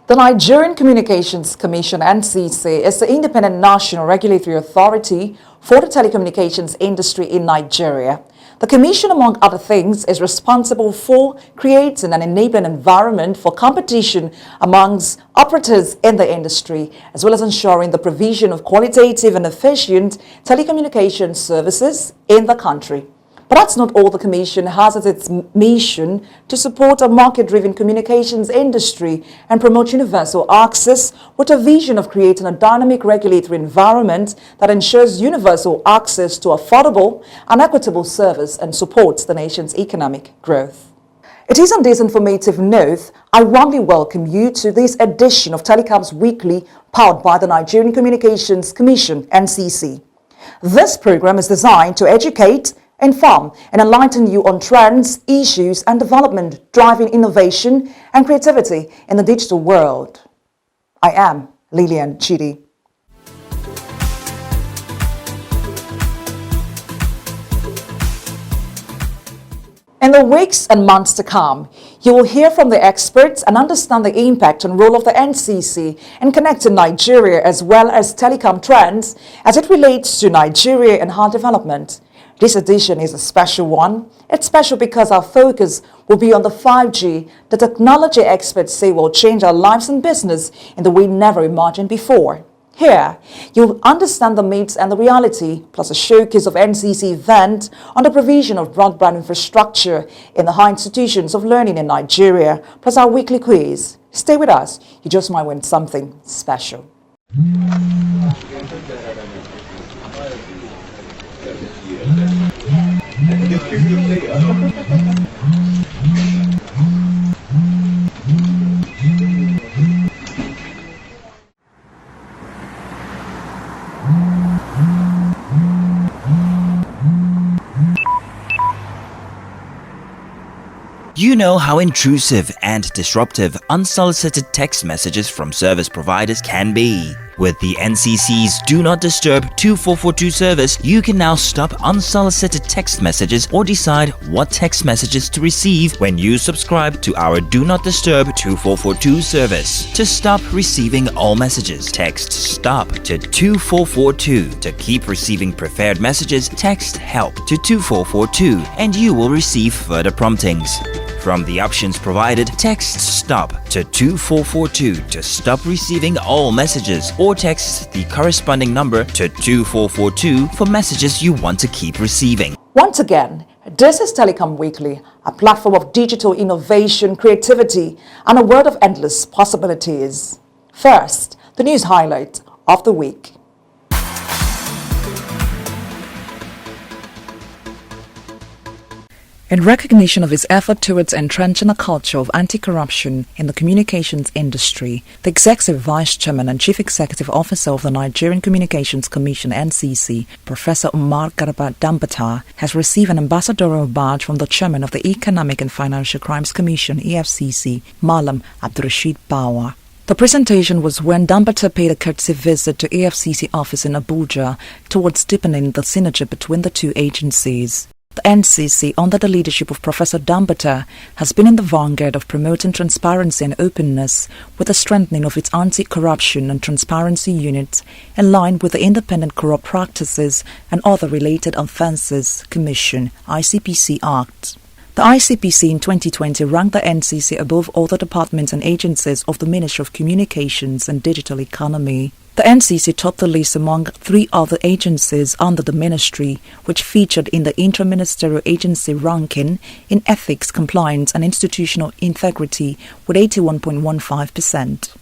The Nigerian Communications Commission (NCC) is the independent national regulatory authority for the telecommunications industry in Nigeria. The Commission, among other things, is responsible for creating an enabling environment for competition amongst operators in the industry, as well as ensuring the provision of qualitative and efficient telecommunications services in the country. But that's not all the Commission has as its mission to support a market-driven communications industry and promote universal access with a vision of creating a dynamic regulatory environment that ensures universal access to affordable and equitable service and supports the nation's economic growth. It is on this informative note, I warmly welcome you to this edition of Telecom Weekly, powered by the Nigerian Communications Commission, NCC. This program is designed to educate, inform and enlighten you on trends, issues and development driving innovation and creativity in the digital world. I am Lillian Chidi. In the weeks and months to come, you will hear from the experts and understand the impact and role of the NCC in connecting Nigeria as well as telecom trends as it relates to Nigeria and her development. This edition is a special one. It's special because our focus will be on the 5G, the technology experts say will change our lives and business in the way never imagined before. Here, you'll understand the myths and the reality, plus a showcase of NCC event on the provision of broadband infrastructure in the high institutions of learning in Nigeria, plus our weekly quiz. Stay with us, you just might win something special. You know how intrusive and disruptive unsolicited text messages from service providers can be. With the NCC's Do Not Disturb 2442 service, you can now stop unsolicited text messages or decide what text messages to receive when you subscribe to our Do Not Disturb 2442 service. To stop receiving all messages, text STOP to 2442. To keep receiving preferred messages, text HELP to 2442 and you will receive further promptings. From the options provided, text STOP to 2442 to stop receiving all messages, or text the corresponding number to 2442 for messages you want to keep receiving. Once again, this is Telecom Weekly, a platform of digital innovation, creativity, and a world of endless possibilities. First, the news highlight of the week. In recognition of his effort towards entrenching a culture of anti-corruption in the communications industry, the Executive Vice Chairman and Chief Executive Officer of the Nigerian Communications Commission (NCC), Professor Umar Garba Dambata, has received an ambassadorial badge from the Chairman of the Economic and Financial Crimes Commission (EFCC), Malam Abdurrashid Bawa. The presentation was when Dambata paid a courtesy visit to EFCC office in Abuja towards deepening the synergy between the two agencies. The NCC, under the leadership of Professor Dambata, has been in the vanguard of promoting transparency and openness with the strengthening of its anti-corruption and transparency unit in line with the Independent Corrupt Practices and Other Related Offences Commission (ICPC) Act. The ICPC in 2020 ranked the NCC above other departments and agencies of the Ministry of Communications and Digital Economy. The NCC topped the list among 3 other agencies under the ministry, which featured in the Inter-Ministerial Agency ranking in ethics, compliance and institutional integrity with 81.15%.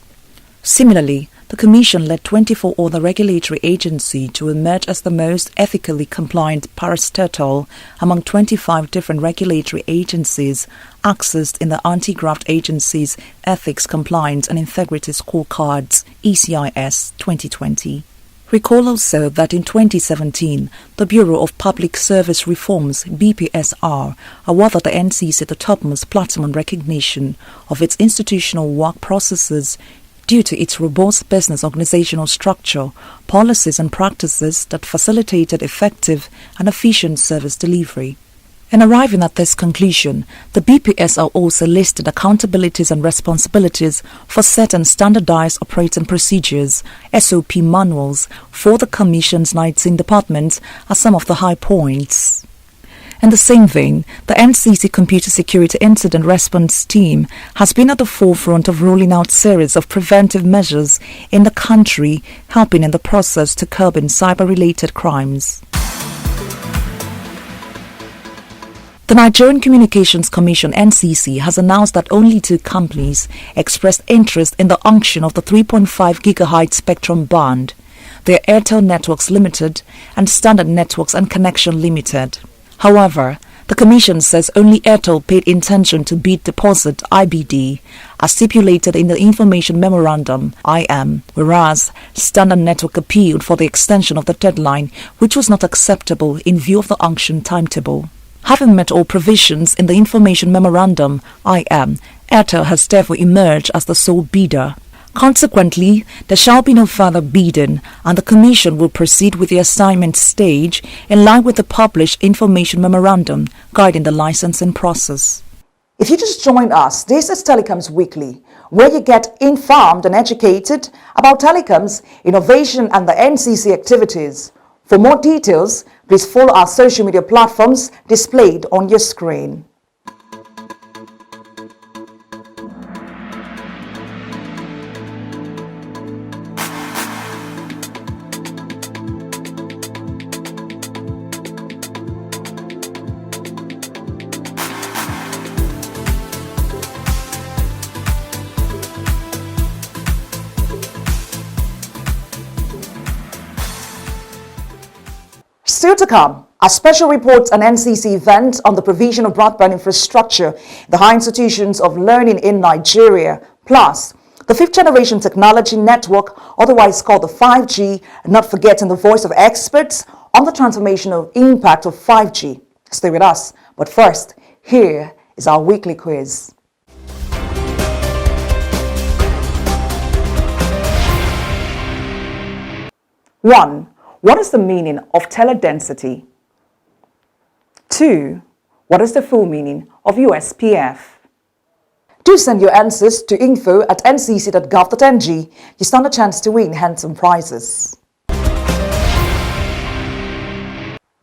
Similarly, the Commission led 24 other regulatory agencies to emerge as the most ethically compliant parastatal among 25 different regulatory agencies accessed in the Anti-Graft Agency's Ethics, Compliance and Integrity Scorecards (ECIS) 2020. Recall also that in 2017, the Bureau of Public Service Reforms (BPSR) awarded the NCC the topmost platinum recognition of its institutional work processes due to its robust business organizational structure, policies and practices that facilitated effective and efficient service delivery. In arriving at this conclusion, the BPSO also listed accountabilities and responsibilities for certain standardized operating procedures, SOP manuals, for the Commission's 19 departments as some of the high points. In the same vein, the NCC Computer Security Incident Response Team has been at the forefront of rolling out series of preventive measures in the country, helping in the process to curb cyber-related crimes. The Nigerian Communications Commission (NCC) has announced that only 2 companies expressed interest in the auction of the 3.5 GHz spectrum band. They are Airtel Networks Limited and Standard Networks and Connection Limited. However, the Commission says only Airtel paid intention to bid deposit (IBD) as stipulated in the Information Memorandum (IM), whereas Standard Network appealed for the extension of the deadline, which was not acceptable in view of the auction timetable. Having met all provisions in the Information Memorandum (IM), Airtel has therefore emerged as the sole bidder. Consequently, there shall be no further bidding, and the Commission will proceed with the assignment stage in line with the published Information Memorandum guiding the licensing process. If you just joined us, this is Telecoms Weekly, where you get informed and educated about telecoms, innovation and the NCC activities. For more details, please follow our social media platforms displayed on your screen. Still to come, a special report an NCC event on the provision of broadband infrastructure in the higher institutions of learning in Nigeria, plus the 5th generation technology network, otherwise called the 5G, and not forgetting the voice of experts on the transformational impact of 5G. Stay with us, but first, here is our weekly quiz. 1. What is the meaning of teledensity? 2. What is the full meaning of USPF? Do send your answers to info@ncc.gov.ng. You stand a chance to win handsome prizes.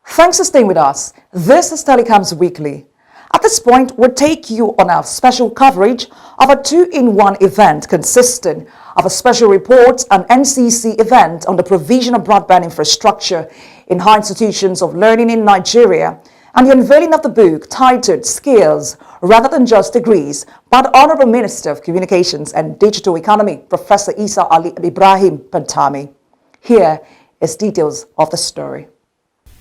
Thanks for staying with us. This is Telecoms Weekly. At this point, we'll take you on our special coverage of a 2-in-1 event consisting of a special report, an NCC event on the provision of broadband infrastructure in higher institutions of learning in Nigeria, and the unveiling of the book titled Skills Rather Than Just Degrees by the Honorable Minister of Communications and Digital Economy, Professor Isa Ali Ibrahim Pantami. Here is details of the story.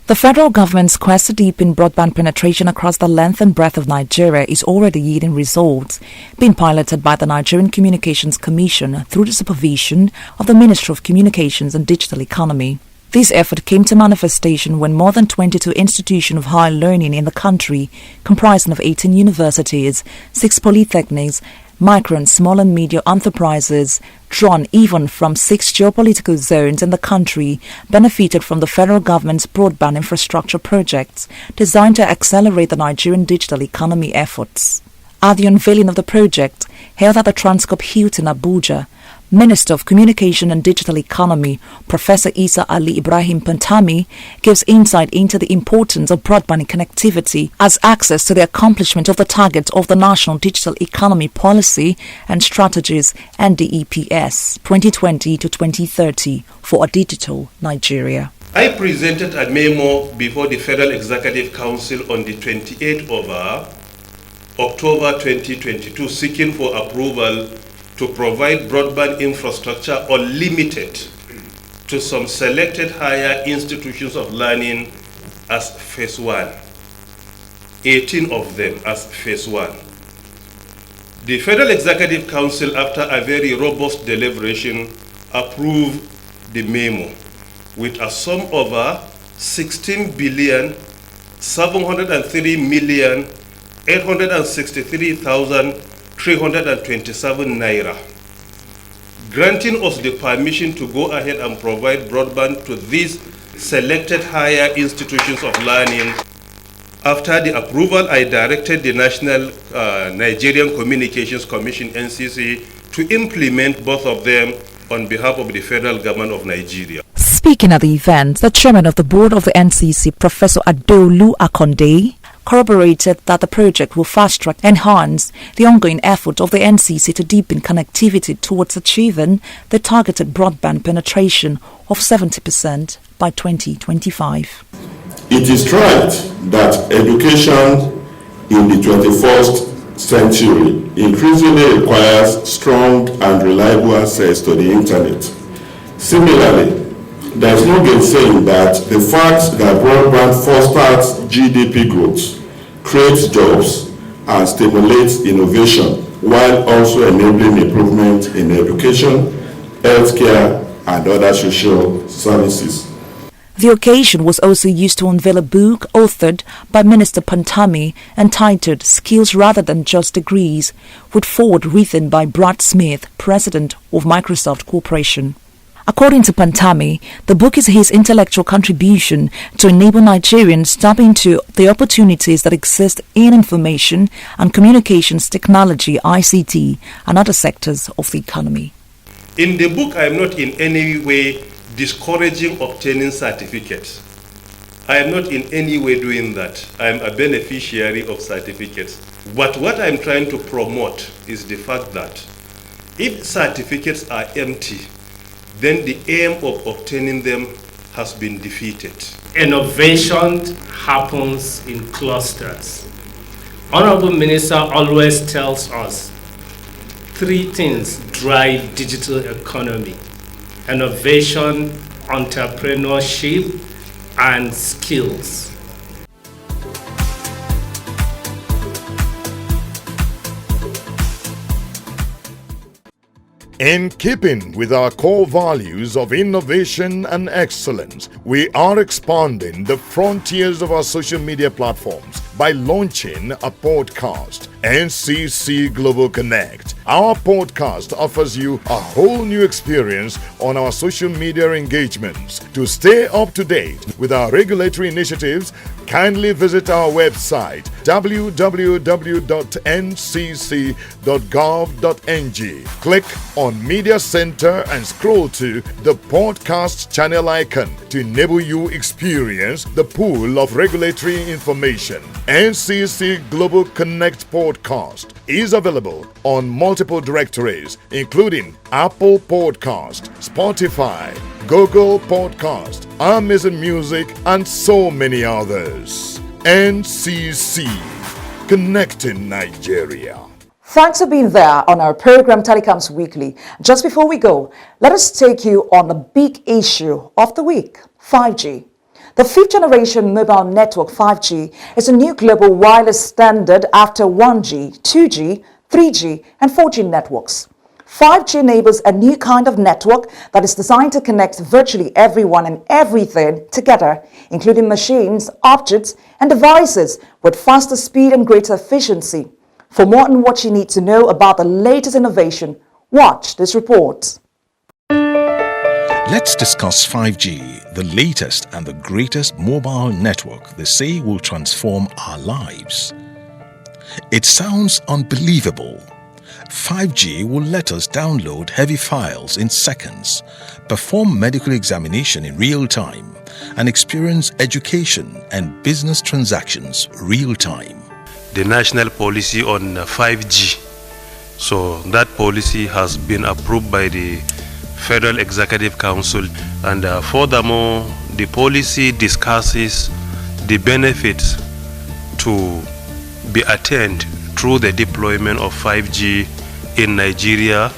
The federal government's quest to deepen broadband penetration across the length and breadth of Nigeria is already yielding results, being piloted by the Nigerian Communications Commission through the supervision of the Ministry of Communications and Digital Economy. This effort came to manifestation when more than 22 institutions of higher learning in the country, comprising of 18 universities, 6 polytechnics, micro and small and medium enterprises, drawn even from 6 geopolitical zones in the country, benefited from the federal government's broadband infrastructure projects designed to accelerate the Nigerian digital economy efforts. At the unveiling of the project, held at the Transcorp Hilton Abuja, Minister of Communication and Digital Economy, Professor Isa Ali Ibrahim Pantami, gives insight into the importance of broadband connectivity as access to the accomplishment of the targets of the National Digital Economy Policy and Strategies NDEPS 2020 to 2030 for a digital Nigeria. I presented a memo before the Federal Executive Council on the 28th of October 2022 seeking for approval to provide broadband infrastructure unlimited to some selected higher institutions of learning as phase 1. 18 of them as phase 1. The Federal Executive Council, after a very robust deliberation, approved the memo with a sum of 16,703,863,327 naira, granting us the permission to go ahead and provide broadband to these selected higher institutions of learning After the approval, I directed the National Nigerian Communications Commission, NCC, to implement both of them on behalf of the federal government of Nigeria. Speaking at the event, the chairman of the board of the NCC, Professor Adolu Akonde, corroborated that the project will fast-track and enhance the ongoing effort of the NCC to deepen connectivity towards achieving the targeted broadband penetration of 70% by 2025. It is right that education in the 21st century increasingly requires strong and reliable access to the internet. Similarly, there is no gainsaying that the fact that broadband fosters GDP growth, creates jobs, and stimulates innovation while also enabling improvement in education, healthcare, and other social services. The occasion was also used to unveil a book authored by Minister Pantami entitled Skills Rather Than Just Degrees, with foreword written by Brad Smith, president of Microsoft Corporation. According to Pantami, the book is his intellectual contribution to enable Nigerians to tap into the opportunities that exist in information and communications technology, ICT, and other sectors of the economy. In the book, I am not in any way discouraging obtaining certificates. I am not in any way doing that. I am a beneficiary of certificates. But what I am trying to promote is the fact that if certificates are empty, then the aim of obtaining them has been defeated. Innovation happens in clusters. Honorable Minister always tells us 3 things drive digital economy: innovation, entrepreneurship, and skills. In keeping with our core values of innovation and excellence, we are expanding the frontiers of our social media platforms by launching a podcast, NCC Global Connect. Our podcast offers you a whole new experience on our social media engagements. To stay up to date with our regulatory initiatives, kindly visit our website www.ncc.gov.ng. Click on Media Center and scroll to the podcast channel icon to enable you experience the pool of regulatory information. NCC Global Connect podcast is available on multiple directories, including Apple Podcast, Spotify, Google Podcast, Amazon Music, and so many others. NCC, connecting Nigeria. Thanks for being there on our program Telecoms Weekly. Just before we go, let us take you on the big issue of the week, 5G. The 5th generation mobile network 5G is a new global wireless standard after 1G, 2G, 3G, and 4G networks. 5G enables a new kind of network that is designed to connect virtually everyone and everything together, including machines, objects, and devices with faster speed and greater efficiency. For more on what you need to know about the latest innovation, watch this report. Let's discuss 5G, the latest and the greatest mobile network they say will transform our lives. It sounds unbelievable. 5G will let us download heavy files in seconds, perform medical examination in real time, and experience education and business transactions real time. The national policy on 5G. So that policy has been approved by the Federal Executive Council, and furthermore, the policy discusses the benefits to be attained through the deployment of 5G in Nigeria.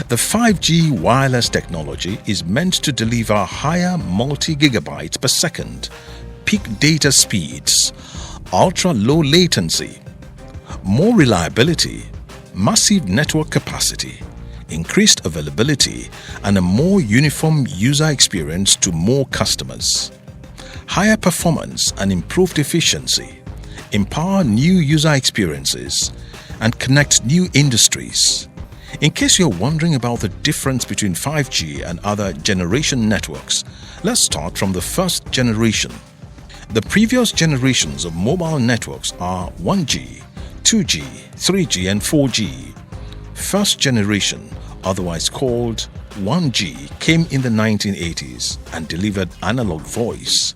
The 5G wireless technology is meant to deliver higher multi-gigabytes per second, peak data speeds, ultra-low latency, more reliability, massive network capacity, increased availability, and a more uniform user experience to more customers. Higher performance and improved efficiency, empower new user experiences, and connect new industries. In case you're wondering about the difference between 5G and other generation networks, let's start from the first generation. The previous generations of mobile networks are 1G, 2G, 3G and 4G. First generation, otherwise called 1G, came in the 1980s and delivered analog voice.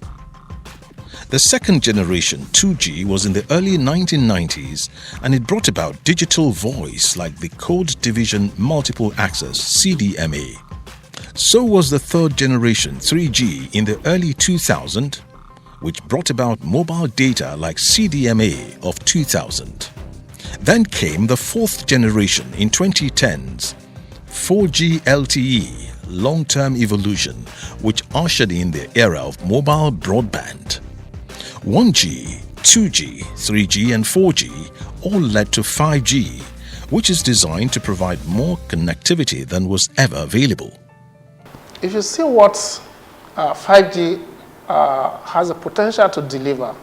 The second generation, 2G, was in the early 1990s and it brought about digital voice like the Code Division Multiple Access (CDMA). So was the third generation, 3G, in the early 2000s, which brought about mobile data like CDMA of 2000. Then came the fourth generation in 2010s, 4G LTE, long-term evolution, which ushered in the era of mobile broadband. 1G, 2G, 3G and 4G all led to 5G, which is designed to provide more connectivity than was ever available. If you see what 5G has a potential to deliver,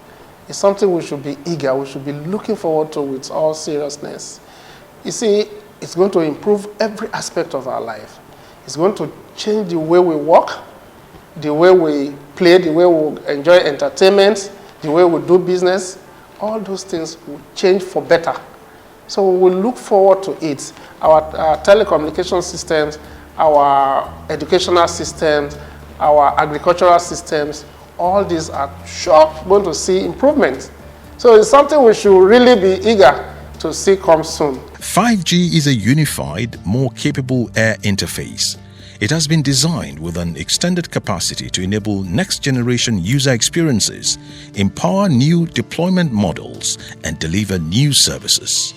it's something we should be eager, we should be looking forward to with all seriousness. You see, it's going to improve every aspect of our life. It's going to change the way we work, the way we play, the way we enjoy entertainment, the way we do business. All those things will change for better. So we look forward to it. Our telecommunication systems, our educational systems, our agricultural systems, all these are sure going to see improvements. So it's something we should really be eager to see come soon. 5G is a unified, more capable air interface. It has been designed with an extended capacity to enable next-generation user experiences, empower new deployment models, and deliver new services.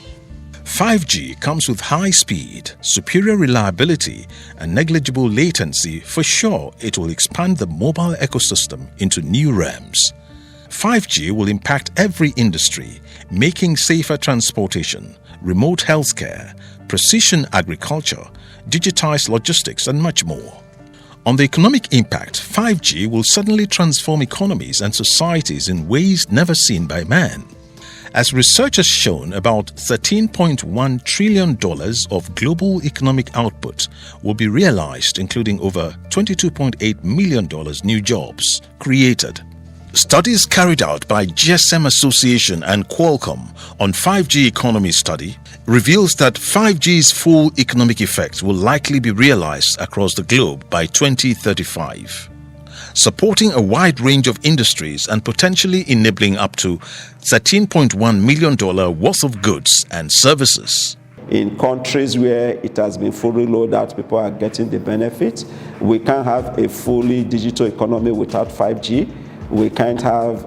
5G comes with high speed, superior reliability, and negligible latency. For sure, it will expand the mobile ecosystem into new realms. 5G will impact every industry, making safer transportation, remote healthcare, precision agriculture, digitized logistics, and much more. On the economic impact, 5G will suddenly transform economies and societies in ways never seen by man. As research has shown, about $13.1 trillion of global economic output will be realized, including over $22.8 million new jobs created. Studies carried out by GSM Association and Qualcomm on 5G economy study reveals that 5G's full economic effect will likely be realized across the globe by 2035, supporting a wide range of industries and potentially enabling up to $13.1 million worth of goods and services. In countries where it has been fully rolled out, people are getting the benefits. We can't have a fully digital economy without 5G. We can't have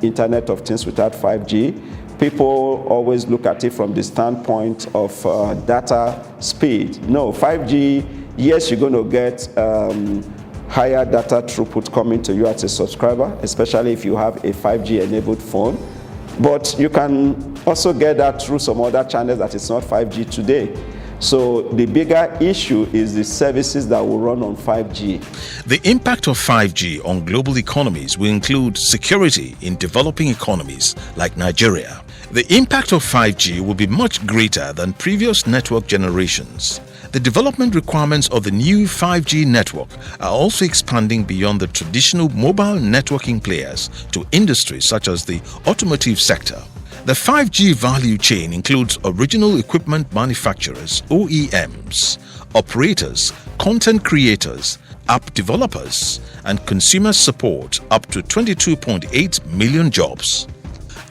Internet of Things without 5G. People always look at it from the standpoint of data speed. No, 5G, yes, you're going to get higher data throughput coming to you as a subscriber, especially if you have a 5G enabled phone. But you can also get that through some other channels that is not 5G today. So the bigger issue is the services that will run on 5G. The impact of 5G on global economies will include security in developing economies like Nigeria. The impact of 5G will be much greater than previous network generations. The development requirements of the new 5G network are also expanding beyond the traditional mobile networking players to industries such as the automotive sector. The 5G value chain includes original equipment manufacturers, OEMs, operators, content creators, app developers, and consumer support up to 22.8 million jobs.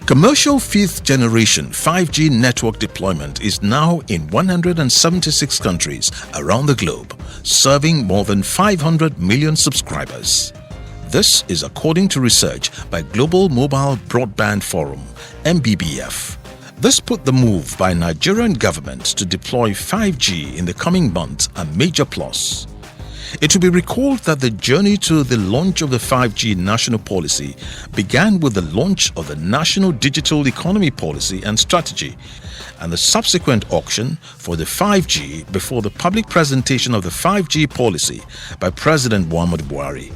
Commercial fifth generation 5G network deployment is now in 176 countries around the globe, serving more than 500 million subscribers. This is according to research by Global Mobile Broadband Forum, MBBF. This put the move by Nigerian government to deploy 5G in the coming months a major plus. It will be recalled that the journey to the launch of the 5G national policy began with the launch of the National Digital Economy Policy and Strategy and the subsequent auction for the 5G before the public presentation of the 5G policy by President Muhammadu Buhari.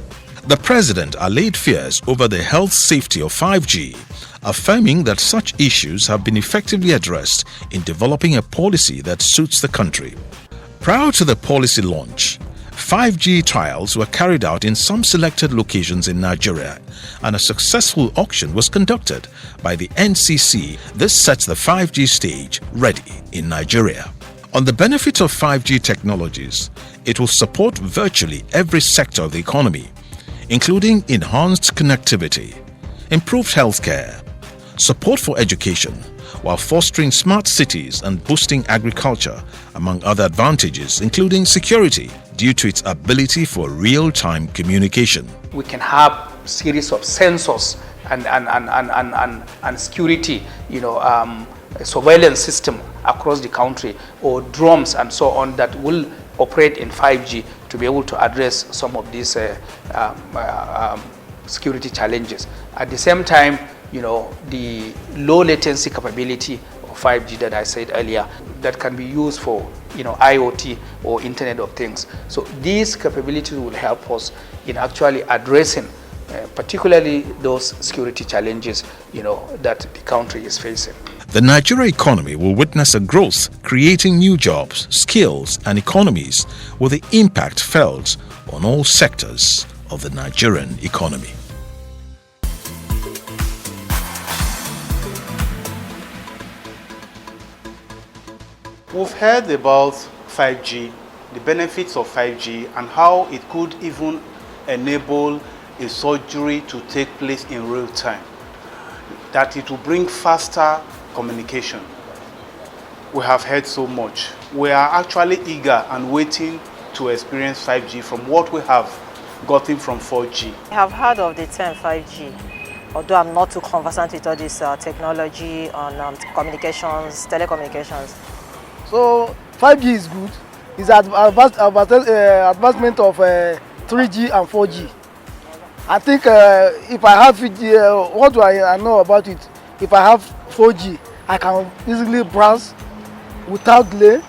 The president allayed fears over the health safety of 5G, affirming that such issues have been effectively addressed in developing a policy that suits the country. Prior to the policy launch, 5G trials were carried out in some selected locations in Nigeria, and a successful auction was conducted by the NCC. This sets the 5G stage ready in Nigeria. On the benefit of 5G technologies, it will support virtually every sector of the economy, including enhanced connectivity, improved healthcare, support for education, while fostering smart cities and boosting agriculture, among other advantages, including security, due to its ability for real-time communication. We can have a series of sensors and security, surveillance system across the country, or drones and so on, that will operate in 5G to be able to address some of these security challenges. At the same time, the low latency capability of 5G that I said earlier, that can be used for IoT or Internet of Things. So these capabilities will help us in actually addressing particularly those security challenges that the country is facing. The Nigeria economy will witness a growth, creating new jobs, skills and economies, with the impact felt on all sectors of the Nigerian economy. We've heard about 5G, the benefits of 5G, and how it could even enable a surgery to take place in real time, that it will bring faster communication. We have heard so much. We are actually eager and waiting to experience 5G from what we have gotten from 4G. I have heard of the term 5G, although I'm not too conversant with all this technology on communications, telecommunications. So 5G is good. It's advancement of 3G and 4G. I think if I have 5G, what do I know about it? If I have 4G, I can easily browse without delay.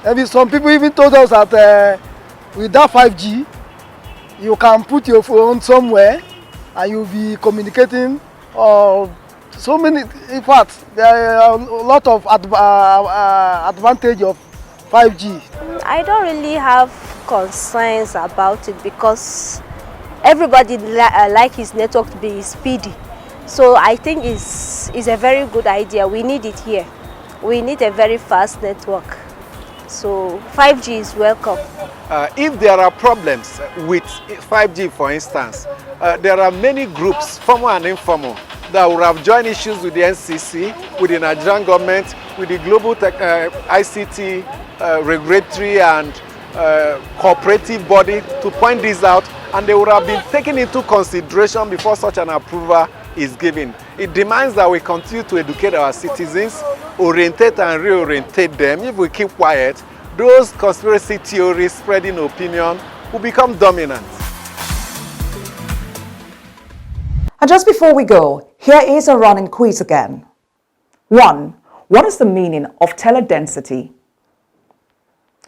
Maybe some people even told us that with that 5G, you can put your phone somewhere and you'll be communicating. So many, in fact, there are a lot of advantage of 5G. I don't really have concerns about it because everybody like his network to be speedy. So I think it's a very good idea. We need it here. We need a very fast network. So 5G is welcome. If there are problems with 5G, for instance, there are many groups, formal and informal, that will have joined issues with the NCC, with the Nigerian government, with the global ICT regulatory and cooperative body to point this out, and they would have been taken into consideration before such an approval is given. It demands that we continue to educate our citizens, orientate and reorientate them. If we keep quiet, those conspiracy theories spreading opinion will become dominant. And just before we go, here is a running quiz again. 1. What is the meaning of teledensity?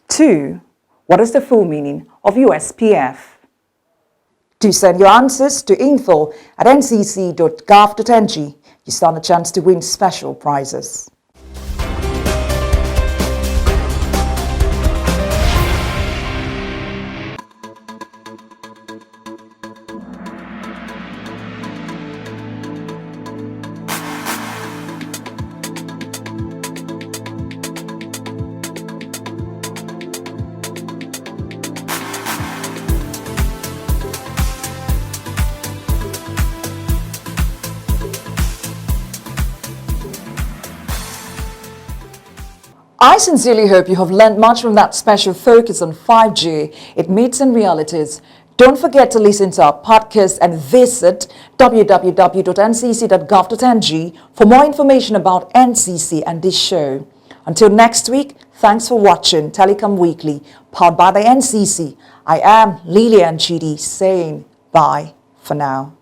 2. What is the full meaning of USPF? Do send your answers to info@ncc.gov.ng. You stand a chance to win special prizes. I sincerely hope you have learned much from that special focus on 5G, its myths and realities. Don't forget to listen to our podcast and visit www.ncc.gov.ng for more information about NCC and this show. Until next week, thanks for watching Telecom Weekly, powered by the NCC. I am Lilian Chidi saying bye for now.